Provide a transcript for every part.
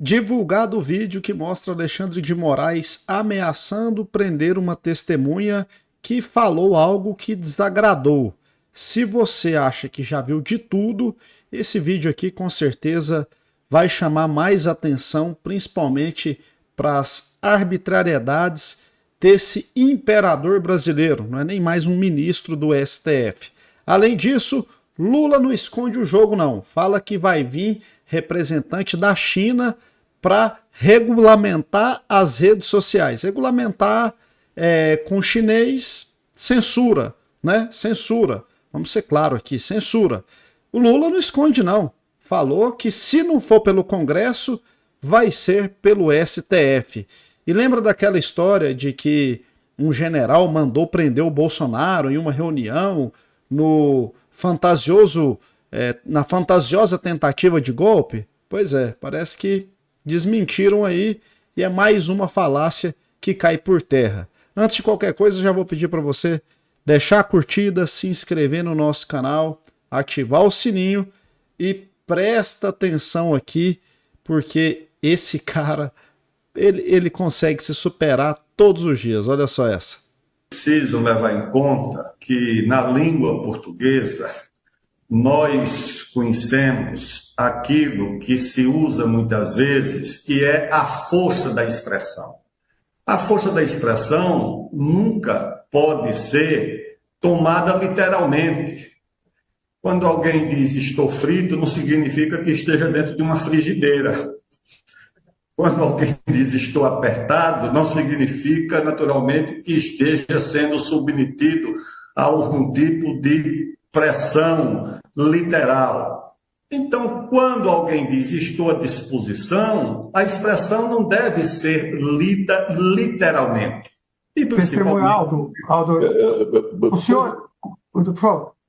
Divulgado o vídeo que mostra Alexandre de Moraes ameaçando prender uma testemunha que falou algo que desagradou. Se você acha que já viu de tudo, esse vídeo aqui com certeza vai chamar mais atenção, principalmente para as arbitrariedades desse imperador brasileiro, não é nem mais um ministro do STF. Além disso, Lula não esconde o jogo não, fala que vai vir representante da China para regulamentar as redes sociais. Regulamentar com chinês, censura, né? Censura. Vamos ser claro aqui, censura. O Lula não esconde não. Falou que se não for pelo Congresso, vai ser pelo STF. E lembra daquela história de que um general mandou prender o Bolsonaro em uma reunião na fantasiosa tentativa de golpe? Pois é, parece que desmentiram aí e é mais uma falácia que cai por terra. Antes de qualquer coisa, já vou pedir para você deixar a curtida, se inscrever no nosso canal, ativar o sininho e presta atenção aqui, porque esse cara, ele consegue se superar todos os dias. Olha só essa. Preciso levar em conta que na língua portuguesa nós conhecemos aquilo que se usa muitas vezes, que é a força da expressão. A força da expressão nunca pode ser tomada literalmente. Quando alguém diz estou frito, não significa que esteja dentro de uma frigideira. Quando alguém diz estou apertado, não significa naturalmente que esteja sendo submetido a algum tipo de pressão literal. Então, quando alguém diz estou à disposição, a expressão não deve ser lida literalmente. E Testemunha, Aldo,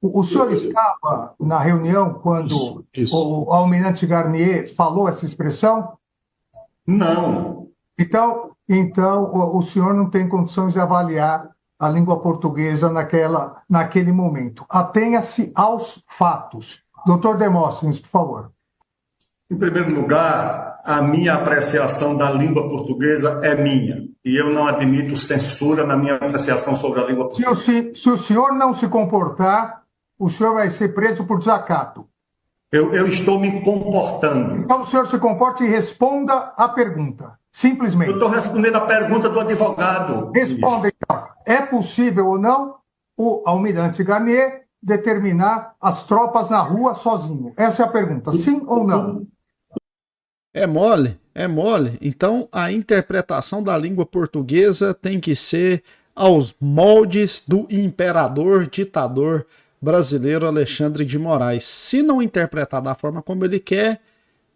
o senhor estava na reunião quando o almirante Garnier falou essa expressão? Não. Então o senhor não tem condições de avaliar a língua portuguesa naquele momento. Atenha-se aos fatos. Doutor Demóstenes, por favor. Em primeiro lugar, a minha apreciação da língua portuguesa é minha. E eu não admito censura na minha apreciação sobre a língua portuguesa. Se o senhor não se comportar, o senhor vai ser preso por desacato. Eu estou me comportando. Então o senhor se comporte e responda a pergunta. Simplesmente. Eu estou respondendo a pergunta do advogado. Responda, então. É possível ou não o almirante Garnier determinar as tropas na rua sozinho? Essa é a pergunta. Sim ou não? É mole? É mole. Então a interpretação da língua portuguesa tem que ser aos moldes do imperador, ditador brasileiro Alexandre de Moraes. Se não interpretar da forma como ele quer,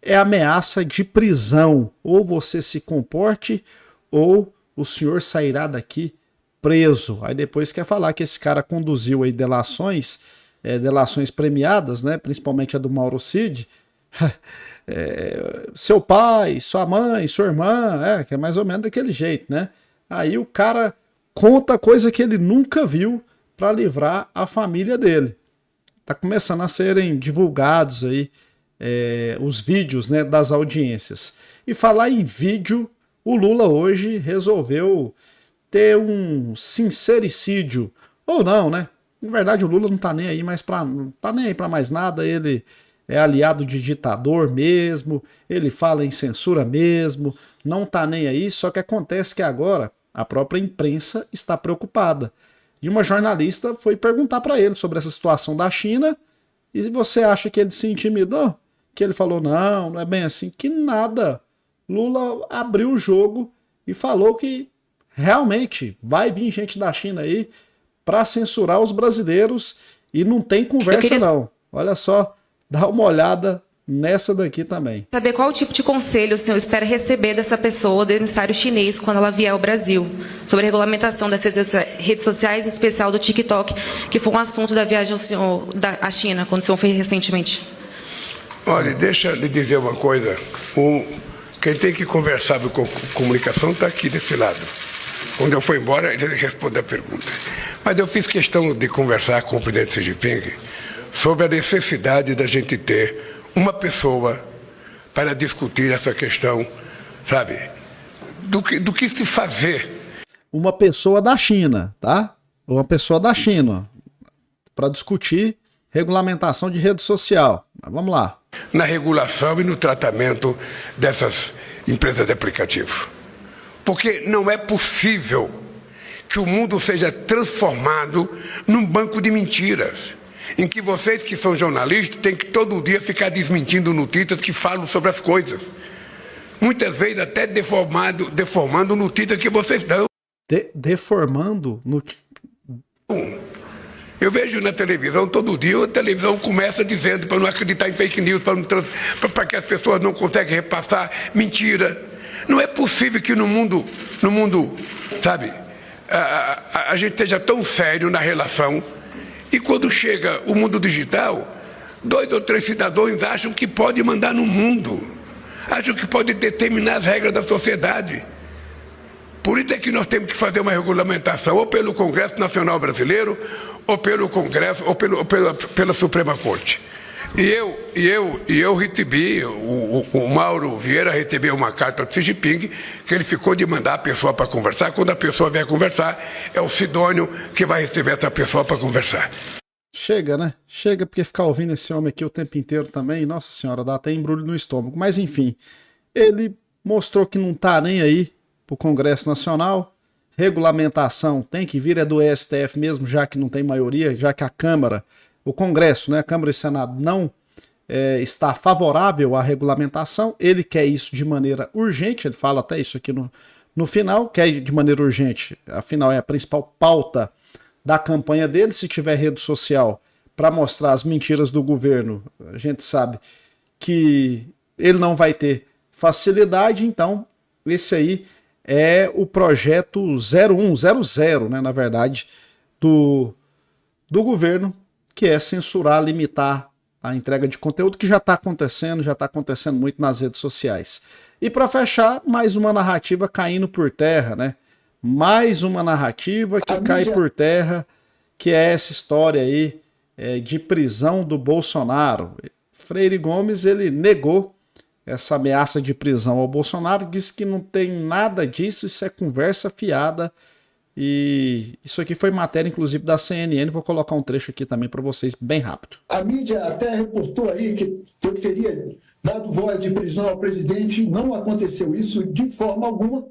é ameaça de prisão. Ou você se comporte, ou o senhor sairá daqui preso. Aí depois quer falar que esse cara conduziu aí delações premiadas, né? Principalmente a do Mauro Cid. Seu pai, sua mãe, sua irmã, que é mais ou menos daquele jeito, né? Aí o cara conta coisa que ele nunca viu para livrar a família dele. Tá começando a serem divulgados aí os vídeos, né, das audiências. E falar em vídeo, o Lula hoje resolveu ter um sincericídio, ou não, né? Na verdade o Lula não tá nem aí não tá nem aí para mais nada, ele é aliado de ditador mesmo, ele fala em censura mesmo, não tá nem aí, só que acontece que agora a própria imprensa está preocupada. E uma jornalista foi perguntar para ele sobre essa situação da China, e você acha que ele se intimidou? Que ele falou, não é bem assim, que nada. Lula abriu o jogo e falou que realmente vai vir gente da China aí para censurar os brasileiros e não tem conversa não. Olha só, dá uma olhada nessa daqui também. Saber qual tipo de conselho o senhor espera receber dessa pessoa, do emissário chinês, quando ela vier ao Brasil, sobre a regulamentação das redes sociais, em especial do TikTok, que foi um assunto da viagem ao senhor à China, quando o senhor foi recentemente. Olha, deixa eu lhe dizer uma coisa. Quem tem que conversar com comunicação está aqui desse lado. Quando eu for embora, ele responde a pergunta. Mas eu fiz questão de conversar com o presidente Xi Jinping sobre a necessidade da gente ter uma pessoa para discutir essa questão, sabe, do que se fazer. Uma pessoa da China, tá? Uma pessoa da China, para discutir regulamentação de rede social. Mas vamos lá. Na regulação e no tratamento dessas empresas de aplicativo. Porque não é possível que o mundo seja transformado num banco de mentiras, em que vocês que são jornalistas têm que todo dia ficar desmentindo notícias que falam sobre as coisas. Muitas vezes até deformando notícias que vocês dão. Deformando notícias? Eu vejo na televisão, todo dia, a televisão começa dizendo para não acreditar em fake news, para que as pessoas não conseguem repassar mentira. Não é possível que no mundo, sabe, a gente esteja tão sério na relação e quando chega o mundo digital, 2 ou 3 cidadãos acham que pode mandar no mundo, acham que pode determinar as regras da sociedade. Por isso é que nós temos que fazer uma regulamentação ou pelo Congresso Nacional Brasileiro, ou pelo Congresso, ou pela Suprema Corte. E eu recebi, o Mauro Vieira recebeu uma carta do Xi Jinping, que ele ficou de mandar a pessoa para conversar. Quando a pessoa vier conversar, é o Sidônio que vai receber essa pessoa para conversar. Chega, né? Chega, porque ficar ouvindo esse homem aqui o tempo inteiro também, nossa senhora, dá até embrulho no estômago. Mas enfim, ele mostrou que não tá nem aí pro Congresso Nacional. Regulamentação tem que vir, é do STF mesmo, já que não tem maioria, já que a Câmara, o Congresso, né, a Câmara e o Senado não está favorável à regulamentação. Ele quer isso de maneira urgente, ele fala até isso aqui no final, quer de maneira urgente, afinal é a principal pauta da campanha dele. Se tiver rede social para mostrar as mentiras do governo, a gente sabe que ele não vai ter facilidade. Então esse aí é o projeto 0100, né, na verdade, do governo, que é censurar, limitar a entrega de conteúdo, que já está acontecendo muito nas redes sociais. E para fechar, mais uma narrativa caindo por terra, né? Mais uma narrativa que cai por terra, que é essa história aí de prisão do Bolsonaro. Freire Gomes, ele negou essa ameaça de prisão ao Bolsonaro, disse que não tem nada disso, isso é conversa fiada. E isso aqui foi matéria, inclusive, da CNN. Vou colocar um trecho aqui também para vocês, bem rápido. A mídia até reportou aí que eu teria dado voz de prisão ao presidente. Não aconteceu isso de forma alguma.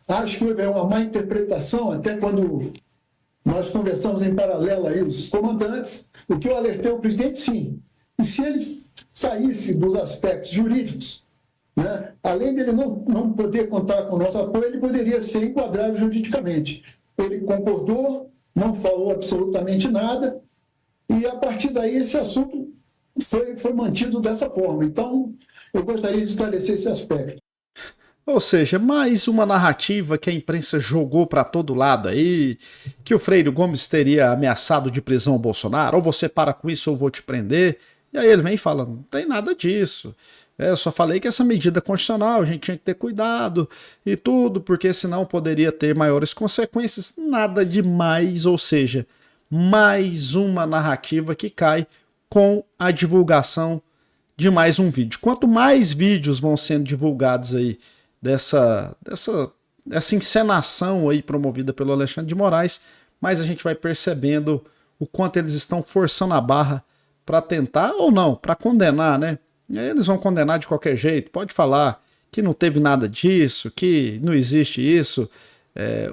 Acho que houve uma má interpretação, até quando nós conversamos em paralelo aí, os comandantes. O que eu alertei o presidente, sim. E se ele saísse dos aspectos jurídicos, né, além dele não poder contar com o nosso apoio, ele poderia ser enquadrado juridicamente. Ele concordou, não falou absolutamente nada, e a partir daí esse assunto foi mantido dessa forma. Então, eu gostaria de esclarecer esse aspecto. Ou seja, mais uma narrativa que a imprensa jogou para todo lado aí, que o Freire Gomes teria ameaçado de prisão ao Bolsonaro, ou você para com isso ou vou te prender. E aí ele vem e fala, não tem nada disso. Eu só falei que essa medida constitucional a gente tinha que ter cuidado e tudo, porque senão poderia ter maiores consequências. Nada demais, ou seja, mais uma narrativa que cai com a divulgação de mais um vídeo. Quanto mais vídeos vão sendo divulgados aí dessa encenação aí promovida pelo Alexandre de Moraes, mais a gente vai percebendo o quanto eles estão forçando a barra para tentar, ou não, para condenar, né? Eles vão condenar de qualquer jeito, pode falar que não teve nada disso, que não existe isso.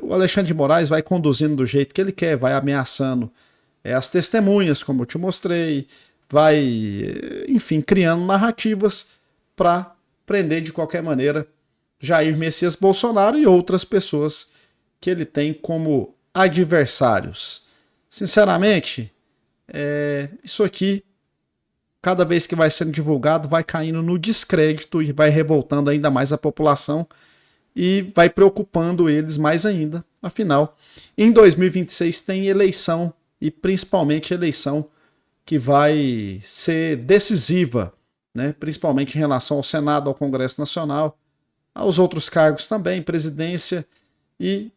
O Alexandre de Moraes vai conduzindo do jeito que ele quer, vai ameaçando as testemunhas, como eu te mostrei, vai, enfim, criando narrativas para prender de qualquer maneira Jair Messias Bolsonaro e outras pessoas que ele tem como adversários. Sinceramente, isso aqui, cada vez que vai sendo divulgado, vai caindo no descrédito e vai revoltando ainda mais a população e vai preocupando eles mais ainda. Afinal, em 2026 tem eleição, e principalmente eleição que vai ser decisiva, né? Principalmente em relação ao Senado, ao Congresso Nacional, aos outros cargos também, presidência. E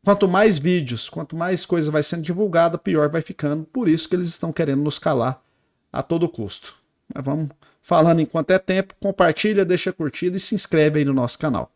quanto mais vídeos, quanto mais coisa vai sendo divulgada, pior vai ficando. Por isso que eles estão querendo nos calar a todo custo. Mas vamos falando enquanto é tempo, compartilha, deixa curtida e se inscreve aí no nosso canal.